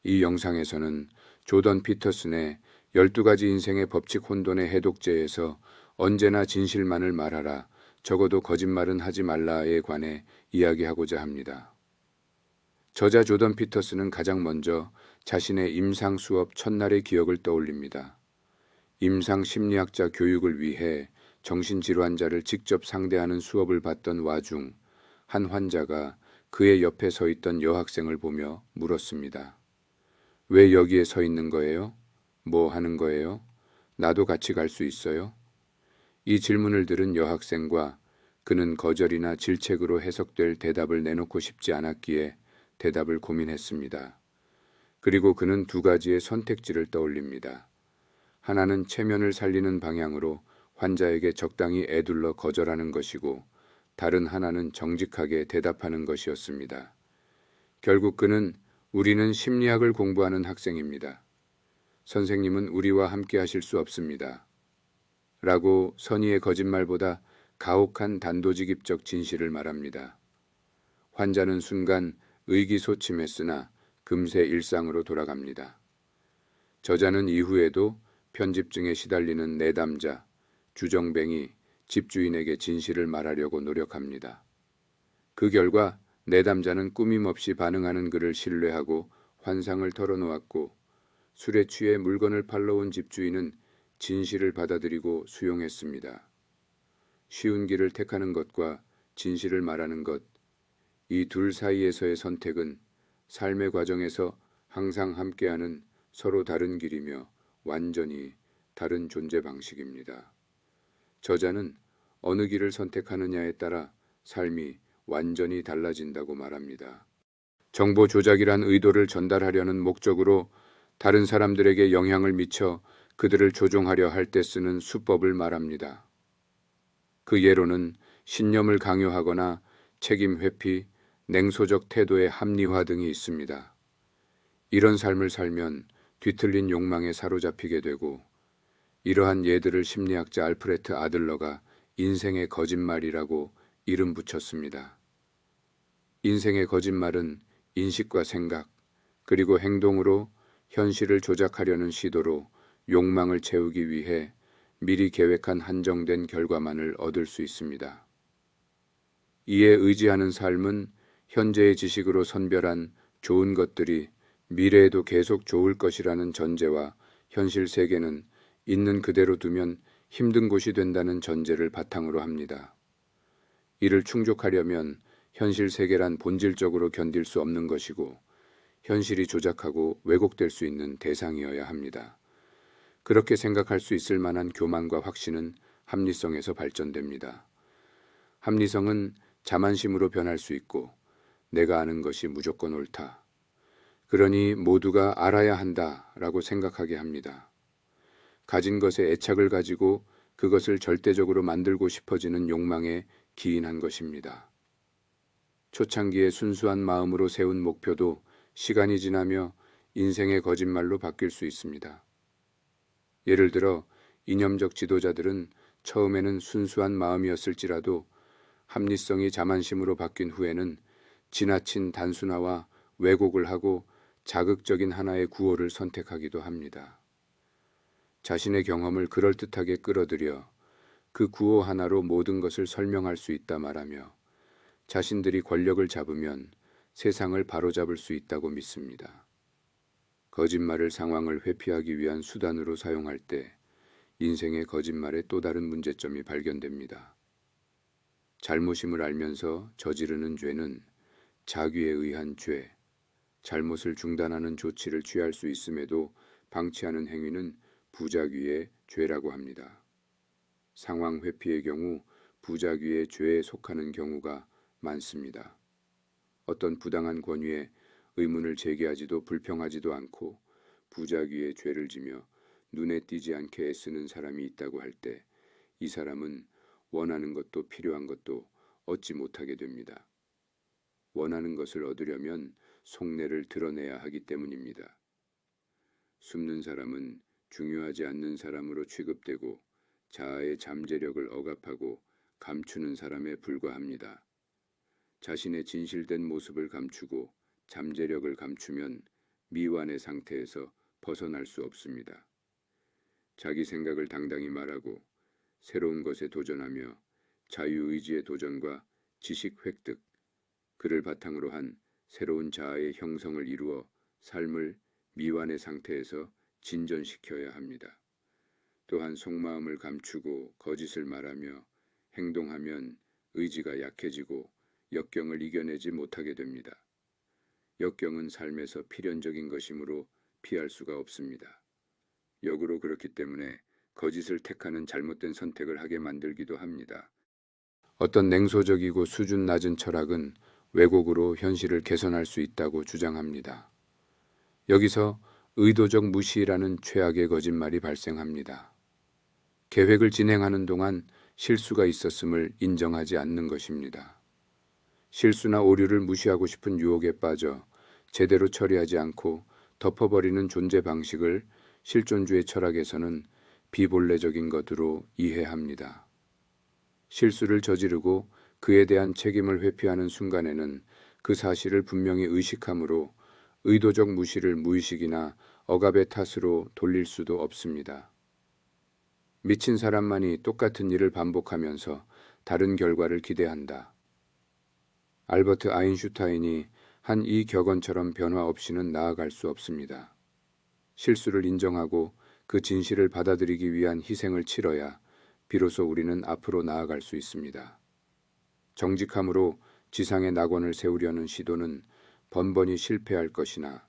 이 영상에서는 조던 피터슨의 12가지 인생의 법칙 혼돈의 해독제에서 언제나 진실만을 말하라, 적어도 거짓말은 하지 말라에 관해 이야기하고자 합니다. 저자 조던 피터슨은 가장 먼저 자신의 임상 수업 첫날의 기억을 떠올립니다. 임상 심리학자 교육을 위해 정신질환자를 직접 상대하는 수업을 받던 와중 한 환자가 그의 옆에 서 있던 여학생을 보며 물었습니다. 왜 여기에 서 있는 거예요? 뭐 하는 거예요? 나도 같이 갈 수 있어요? 이 질문을 들은 여학생과 그는 거절이나 질책으로 해석될 대답을 내놓고 싶지 않았기에 대답을 고민했습니다. 그리고 그는 2가지의 선택지를 떠올립니다. 하나는 체면을 살리는 방향으로 환자에게 적당히 애둘러 거절하는 것이고, 다른 하나는 정직하게 대답하는 것이었습니다. 결국 그는 우리는 심리학을 공부하는 학생입니다. 선생님은 우리와 함께 하실 수 없습니다. 라고 선의의 거짓말보다 가혹한 단도직입적 진실을 말합니다. 환자는 순간 의기소침했으나 금세 일상으로 돌아갑니다. 저자는 이후에도 편집증에 시달리는 내담자, 주정뱅이, 집주인에게 진실을 말하려고 노력합니다. 그 결과 내담자는 꾸밈없이 반응하는 그를 신뢰하고 환상을 털어놓았고, 술에 취해 물건을 팔러 온 집주인은 진실을 받아들이고 수용했습니다. 쉬운 길을 택하는 것과 진실을 말하는 것, 이 둘 사이에서의 선택은 삶의 과정에서 항상 함께하는 서로 다른 길이며 완전히 다른 존재 방식입니다. 저자는 어느 길을 선택하느냐에 따라 삶이 완전히 달라진다고 말합니다. 정보 조작이란 의도를 전달하려는 목적으로 다른 사람들에게 영향을 미쳐 그들을 조종하려 할 때 쓰는 수법을 말합니다. 그 예로는 신념을 강요하거나 책임 회피, 냉소적 태도의 합리화 등이 있습니다. 이런 삶을 살면 뒤틀린 욕망에 사로잡히게 되고, 이러한 예들을 심리학자 알프레트 아들러가 인생의 거짓말이라고 이름 붙였습니다. 인생의 거짓말은 인식과 생각, 그리고 행동으로 현실을 조작하려는 시도로 욕망을 채우기 위해 미리 계획한 한정된 결과만을 얻을 수 있습니다. 이에 의지하는 삶은 현재의 지식으로 선별한 좋은 것들이 미래에도 계속 좋을 것이라는 전제와 현실 세계는 있는 그대로 두면 힘든 곳이 된다는 전제를 바탕으로 합니다. 이를 충족하려면 현실 세계란 본질적으로 견딜 수 없는 것이고, 현실이 조작하고 왜곡될 수 있는 대상이어야 합니다. 그렇게 생각할 수 있을 만한 교만과 확신은 합리성에서 발전됩니다. 합리성은 자만심으로 변할 수 있고, 내가 아는 것이 무조건 옳다, 그러니 모두가 알아야 한다라고 생각하게 합니다. 가진 것에 애착을 가지고 그것을 절대적으로 만들고 싶어지는 욕망에 기인한 것입니다. 초창기에 순수한 마음으로 세운 목표도 시간이 지나며 인생의 거짓말로 바뀔 수 있습니다. 예를 들어 이념적 지도자들은 처음에는 순수한 마음이었을지라도 합리성이 자만심으로 바뀐 후에는 지나친 단순화와 왜곡을 하고 자극적인 하나의 구호를 선택하기도 합니다. 자신의 경험을 그럴듯하게 끌어들여 그 구호 하나로 모든 것을 설명할 수 있다 말하며 자신들이 권력을 잡으면 세상을 바로잡을 수 있다고 믿습니다. 거짓말을 상황을 회피하기 위한 수단으로 사용할 때 인생의 거짓말의 또 다른 문제점이 발견됩니다. 잘못임을 알면서 저지르는 죄는 자귀에 의한 죄, 잘못을 중단하는 조치를 취할 수 있음에도 방치하는 행위는 부작위의 죄라고 합니다. 상황 회피의 경우 부작위의 죄에 속하는 경우가 많습니다. 어떤 부당한 권위에 의문을 제기하지도 불평하지도 않고 부작위의 죄를 지며 눈에 띄지 않게 애쓰는 사람이 있다고 할 때 이 사람은 원하는 것도 필요한 것도 얻지 못하게 됩니다. 원하는 것을 얻으려면 속내를 드러내야 하기 때문입니다. 숨는 사람은 중요하지 않는 사람으로 취급되고 자아의 잠재력을 억압하고 감추는 사람에 불과합니다. 자신의 진실된 모습을 감추고 잠재력을 감추면 미완의 상태에서 벗어날 수 없습니다. 자기 생각을 당당히 말하고 새로운 것에 도전하며 자유의지의 도전과 지식 획득, 그를 바탕으로 한 새로운 자아의 형성을 이루어 삶을 미완의 상태에서 진전시켜야 합니다. 또한 속마음을 감추고 거짓을 말하며 행동하면 의지가 약해지고 역경을 이겨내지 못하게 됩니다. 역경은 삶에서 필연적인 것이므로 피할 수가 없습니다. 역으로 그렇기 때문에 거짓을 택하는 잘못된 선택을 하게 만들기도 합니다. 어떤 냉소적이고 수준 낮은 철학은 왜곡으로 현실을 개선할 수 있다고 주장합니다. 여기서 의도적 무시라는 최악의 거짓말이 발생합니다. 계획을 진행하는 동안 실수가 있었음을 인정하지 않는 것입니다. 실수나 오류를 무시하고 싶은 유혹에 빠져 제대로 처리하지 않고 덮어버리는 존재 방식을 실존주의 철학에서는 비본래적인 것으로 이해합니다. 실수를 저지르고 그에 대한 책임을 회피하는 순간에는 그 사실을 분명히 의식하므로 의도적 무시를 무의식이나 억압의 탓으로 돌릴 수도 없습니다. 미친 사람만이 똑같은 일을 반복하면서 다른 결과를 기대한다. 알버트 아인슈타인이 한 이 격언처럼 변화 없이는 나아갈 수 없습니다. 실수를 인정하고 그 진실을 받아들이기 위한 희생을 치러야 비로소 우리는 앞으로 나아갈 수 있습니다. 정직함으로 지상의 낙원을 세우려는 시도는 번번이 실패할 것이나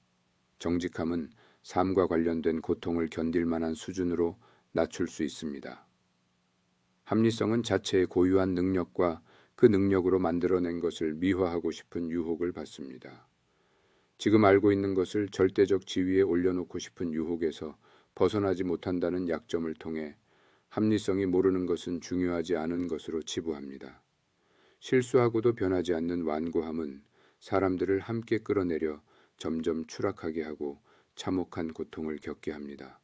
정직함은 삶과 관련된 고통을 견딜 만한 수준으로 낮출 수 있습니다. 합리성은 자체의 고유한 능력과 그 능력으로 만들어낸 것을 미화하고 싶은 유혹을 받습니다. 지금 알고 있는 것을 절대적 지위에 올려놓고 싶은 유혹에서 벗어나지 못한다는 약점을 통해 합리성이 모르는 것은 중요하지 않은 것으로 치부합니다. 실수하고도 변하지 않는 완고함은 사람들을 함께 끌어내려 점점 추락하게 하고 참혹한 고통을 겪게 합니다.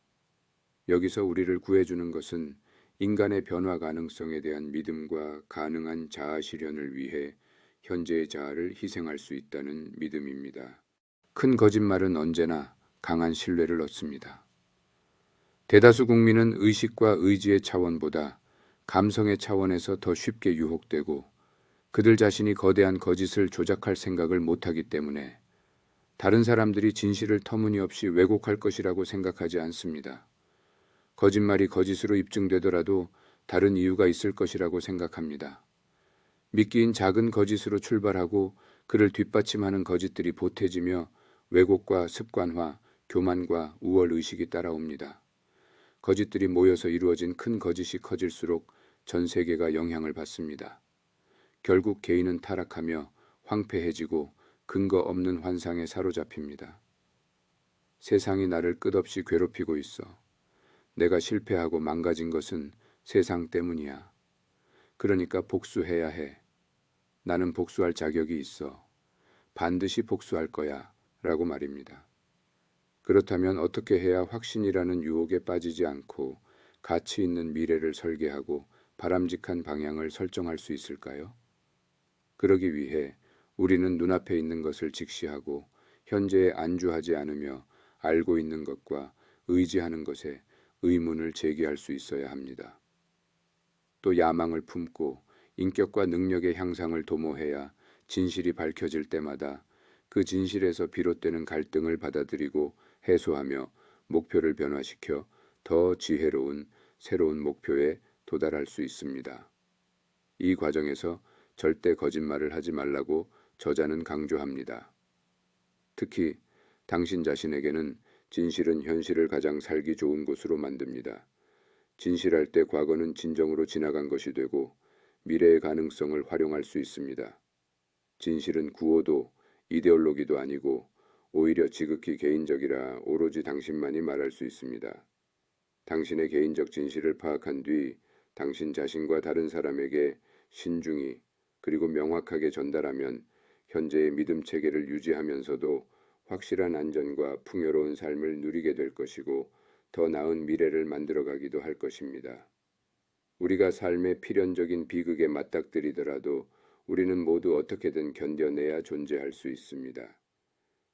여기서 우리를 구해주는 것은 인간의 변화 가능성에 대한 믿음과 가능한 자아 실현을 위해 현재의 자아를 희생할 수 있다는 믿음입니다. 큰 거짓말은 언제나 강한 신뢰를 얻습니다. 대다수 국민은 의식과 의지의 차원보다 감성의 차원에서 더 쉽게 유혹되고 그들 자신이 거대한 거짓을 조작할 생각을 못하기 때문에 다른 사람들이 진실을 터무니없이 왜곡할 것이라고 생각하지 않습니다. 거짓말이 거짓으로 입증되더라도 다른 이유가 있을 것이라고 생각합니다. 미끼인 작은 거짓으로 출발하고 그를 뒷받침하는 거짓들이 보태지며 왜곡과 습관화, 교만과 우월의식이 따라옵니다. 거짓들이 모여서 이루어진 큰 거짓이 커질수록 전 세계가 영향을 받습니다. 결국 개인은 타락하며 황폐해지고 근거 없는 환상에 사로잡힙니다. 세상이 나를 끝없이 괴롭히고 있어. 내가 실패하고 망가진 것은 세상 때문이야. 그러니까 복수해야 해. 나는 복수할 자격이 있어. 반드시 복수할 거야. 라고 말입니다. 그렇다면 어떻게 해야 확신이라는 유혹에 빠지지 않고 가치 있는 미래를 설계하고 바람직한 방향을 설정할 수 있을까요? 그러기 위해 우리는 눈앞에 있는 것을 직시하고 현재에 안주하지 않으며 알고 있는 것과 의지하는 것에 의문을 제기할 수 있어야 합니다. 또 야망을 품고 인격과 능력의 향상을 도모해야 진실이 밝혀질 때마다 그 진실에서 비롯되는 갈등을 받아들이고 해소하며 목표를 변화시켜 더 지혜로운 새로운 목표에 도달할 수 있습니다. 이 과정에서 절대 거짓말을 하지 말라고 저자는 강조합니다. 특히 당신 자신에게는 진실은 현실을 가장 살기 좋은 곳으로 만듭니다. 진실할 때 과거는 진정으로 지나간 것이 되고 미래의 가능성을 활용할 수 있습니다. 진실은 구호도 이데올로기도 아니고 오히려 지극히 개인적이라 오로지 당신만이 말할 수 있습니다. 당신의 개인적 진실을 파악한 뒤 당신 자신과 다른 사람에게 신중히 그리고 명확하게 전달하면 현재의 믿음 체계를 유지하면서도 확실한 안전과 풍요로운 삶을 누리게 될 것이고 더 나은 미래를 만들어가기도 할 것입니다. 우리가 삶의 필연적인 비극에 맞닥뜨리더라도 우리는 모두 어떻게든 견뎌내야 존재할 수 있습니다.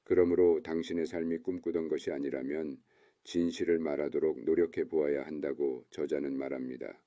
그러므로 당신의 삶이 꿈꾸던 것이 아니라면 진실을 말하도록 노력해 보아야 한다고 저자는 말합니다.